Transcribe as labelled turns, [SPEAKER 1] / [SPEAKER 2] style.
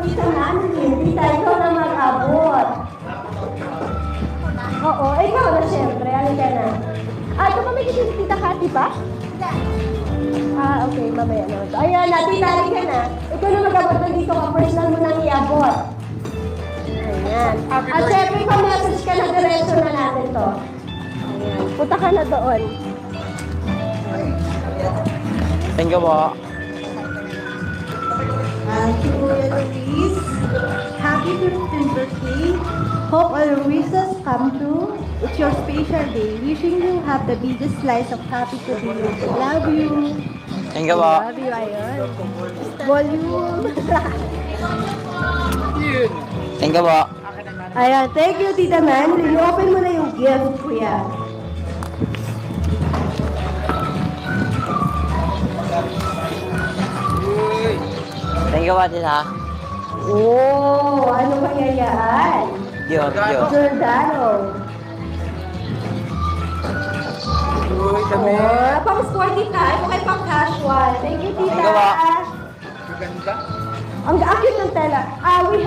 [SPEAKER 1] tita namin. Tita, ikaw na mag-abot. Oo, ikaw na siyempre. Ano ka na? Ito pa may kasi tita Kati pa? Okay, mamaya naman to. Ayan na, tita, halika na. Ikaw na mag-abot na dito ka. Personal mo nang iabot. Ayan. At siyempre, pa-message ka na, diretso na natin to. Ayan. Punta ka na doon.
[SPEAKER 2] Thank you po.
[SPEAKER 3] To Kuya Luis, happy 15th birthday. Hope all your wishes come true. It's your special day. Wishing you have the biggest slice of happy today. Love you.
[SPEAKER 2] Thank you po.
[SPEAKER 1] Love you, ayun. Volume.
[SPEAKER 2] Thank you po.
[SPEAKER 1] Ayan, thank you, Tita Man. I-open mo na yung gift, kuya.
[SPEAKER 2] Thank you po, tita.
[SPEAKER 1] Oh, ano kaya yan?
[SPEAKER 2] Diyo.
[SPEAKER 1] Giordano. Oh, pang sporty type, okay pang casual. Thank you, Tita.
[SPEAKER 2] Thank you,
[SPEAKER 1] Ang cute ng tela. We